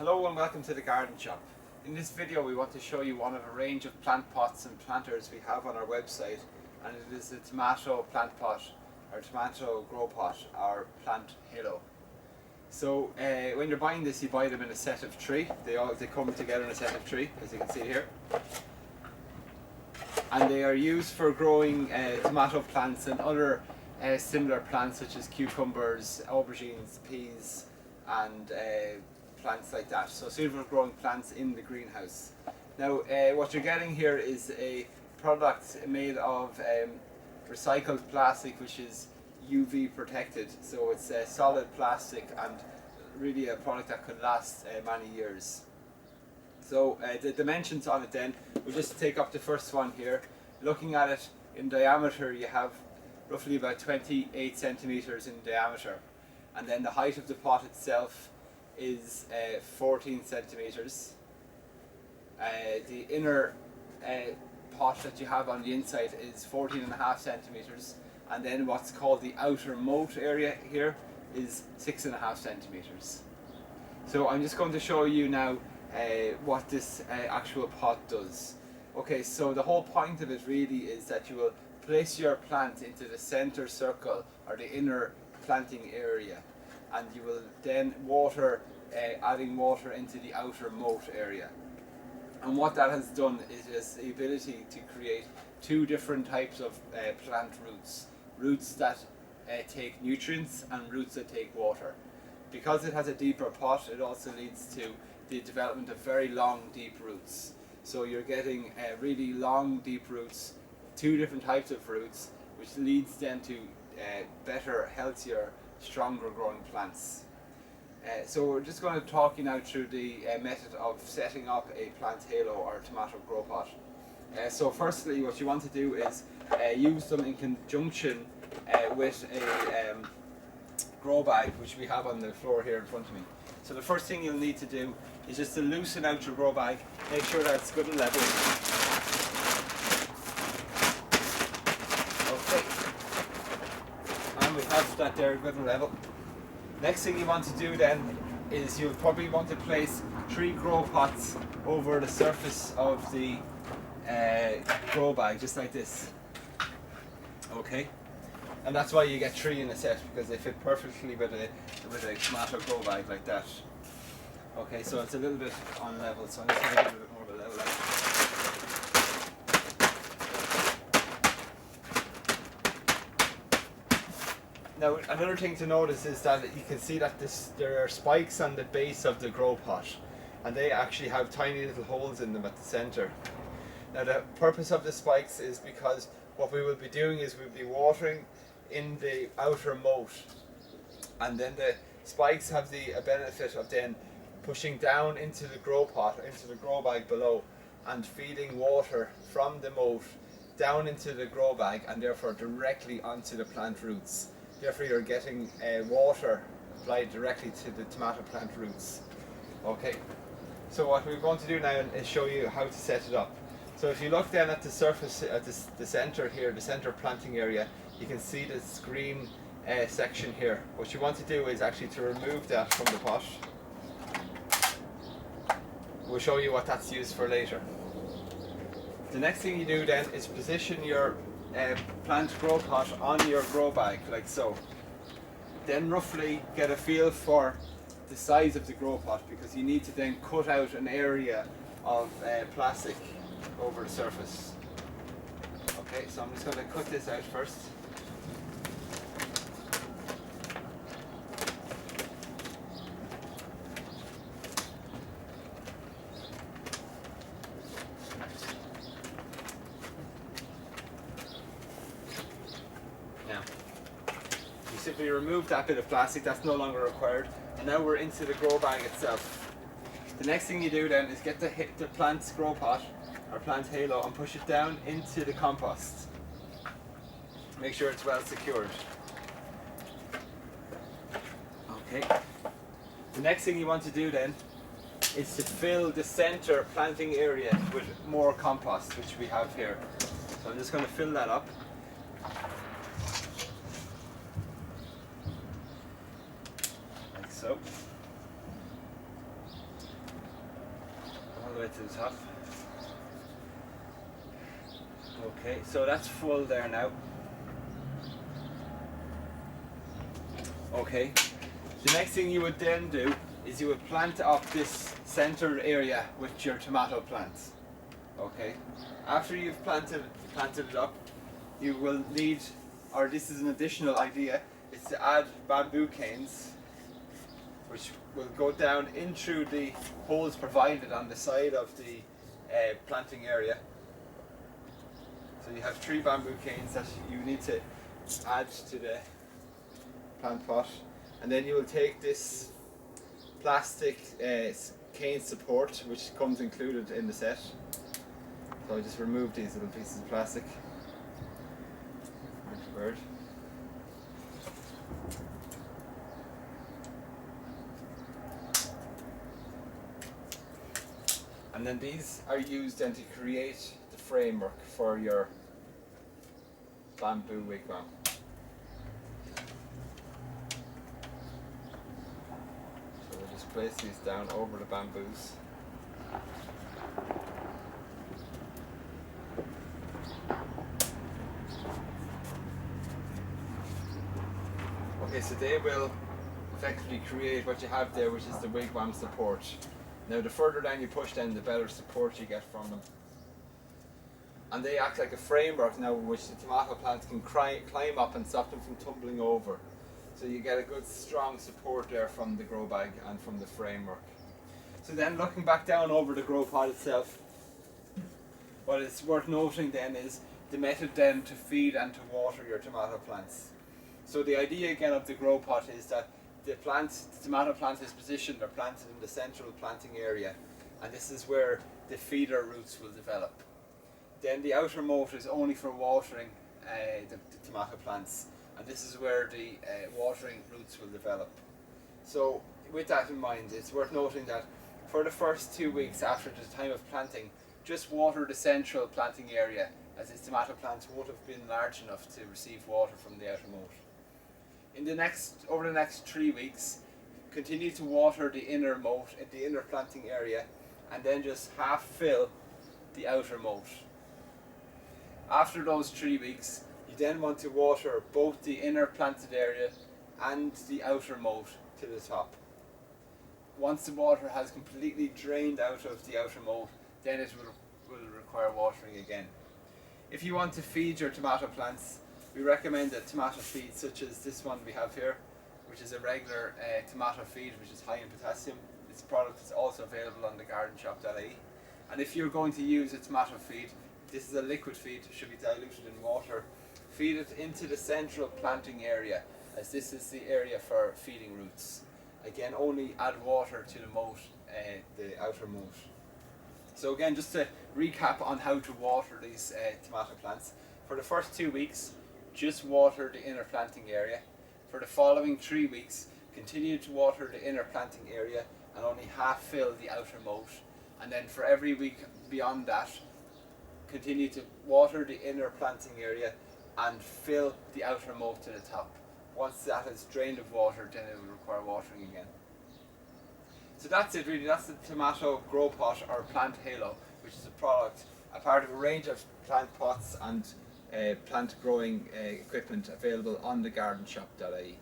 Hello and welcome to the Garden Shop. In this video we want to show you one of a range of plant pots and planters we have on our website, and it is a tomato plant pot or tomato grow pot or plant halo. So when you're buying this, you buy them in a set of three. They come together in a set of three, as you can see here. And they are used for growing tomato plants and other similar plants such as cucumbers, aubergines, peas and plants like that. So suitable for growing plants in the greenhouse. Now what you're getting here is a product made of recycled plastic, which is UV protected. So it's solid plastic and really a product that could last many years. So the dimensions on it then, we'll just take up the first one here. Looking at it in diameter, you have roughly about 28 centimeters in diameter, and then the height of the pot itself is 14 centimeters. The inner pot that you have on the inside is 14.5 centimeters, and then what's called the outer moat area here is 6.5 centimeters. So I'm just going to show you now what this actual pot does. Okay, so the whole point of it really is that you will place your plant into the center circle or the inner planting area, and you will then water, adding water into the outer moat area. And what that has done is the ability to create two different types of plant roots. Roots that take nutrients and roots that take water. Because it has a deeper pot, it also leads to the development of very long, deep roots. So you're getting really long, deep roots, two different types of roots, which leads then to better, healthier, stronger growing plants. So we're just going to talk you now through the method of setting up a plant halo or tomato grow pot. So firstly, what you want to do is use them in conjunction with a grow bag, which we have on the floor here in front of me. So the first thing you'll need to do is just to loosen out your grow bag, make sure that it's good and level. Okay, and we have that there good and level. Next thing you want to do then is you'll probably want to place 3 grow pots over the surface of the grow bag, just like this. Okay, and that's why you get 3 in a set, because they fit perfectly with a tomato grow bag like that. Okay, so it's a little bit unlevel, so I'm just going to give it a bit more of a level. Now, another thing to notice is that you can see that there are spikes on the base of the grow pot, and they actually have tiny little holes in them at the center. Now, the purpose of the spikes is because what we will be doing is we'll be watering in the outer moat, and then the spikes have the benefit of then pushing down into the grow pot, into the grow bag below, and feeding water from the moat down into the grow bag and therefore directly onto the plant roots. Therefore you're getting water applied directly to the tomato plant roots. Okay, so what we're going to do now is show you how to set it up. So if you look then at the surface, at the center here, the center planting area, you can see this green section here. What you want to do is actually to remove that from the pot. We'll show you what that's used for later. The next thing you do then is position your plant grow pot on your grow bag, like so. Then roughly get a feel for the size of the grow pot, because you need to then cut out an area of plastic over the surface. Okay, so I'm just going to cut this out first. Now, you simply remove that bit of plastic, that's no longer required, and now we're into the grow bag itself. The next thing you do then is get the plant grow pot or plant halo and push it down into the compost. Make sure it's well secured. Okay. The next thing you want to do then is to fill the center planting area with more compost, which we have here. So I'm just going to fill that up. Like so. right to the top. Okay, so that's full there now. Okay, the next thing you would then do is you would plant up this centered area with your tomato plants. Okay, after you've planted it up, you will need, or this is an additional idea, is to add bamboo canes, which will go down in through the holes provided on the side of the planting area. So you have 3 bamboo canes that you need to add to the plant pot, and then you will take this plastic cane support, which comes included in the set. So I just remove these little pieces of plastic. Bird. And then these are used then to create the framework for your bamboo wigwam. So we'll just place these down over the bamboos. Okay, so they will effectively create what you have there, which is the wigwam support. Now the further down you push them, the better support you get from them. And they act like a framework now which the tomato plants can climb up and stop them from tumbling over. So you get a good strong support there from the grow bag and from the framework. So then looking back down over the grow pot itself, what is worth noting then is the method then to feed and to water your tomato plants. So the idea again of the grow pot is that the tomato plant is positioned or planted in the central planting area, and this is where the feeder roots will develop. Then the outer moat is only for watering the tomato plants, and this is where the watering roots will develop. So with that in mind, it's worth noting that for the first 2 weeks after the time of planting, just water the central planting area, as its tomato plants won't have been large enough to receive water from the outer moat. Over the next 3 weeks, continue to water the inner moat, the inner planting area, and then just half fill the outer moat. After those 3 weeks, you then want to water both the inner planted area and the outer moat to the top. Once the water has completely drained out of the outer moat, then it will require watering again. If you want to feed your tomato plants, we recommend a tomato feed such as this one we have here, which is a regular tomato feed which is high in potassium. This product is also available on thegardenshop.ie. And if you're going to use a tomato feed, this is a liquid feed, it should be diluted in water. Feed it into the central planting area, as this is the area for feeding roots. Again, only add water to the moat, the outer moat. So again, just to recap on how to water these tomato plants. For the first 2 weeks, just water the inner planting area. For the following 3 weeks, continue to water the inner planting area and only half fill the outer moat. And then for every week beyond that, continue to water the inner planting area and fill the outer moat to the top. Once that is drained of water, then it will require watering again. So that's it really, that's the tomato grow pot or plant halo, which is a part of a range of plant pots and plant growing equipment available on thegardenshop.ie.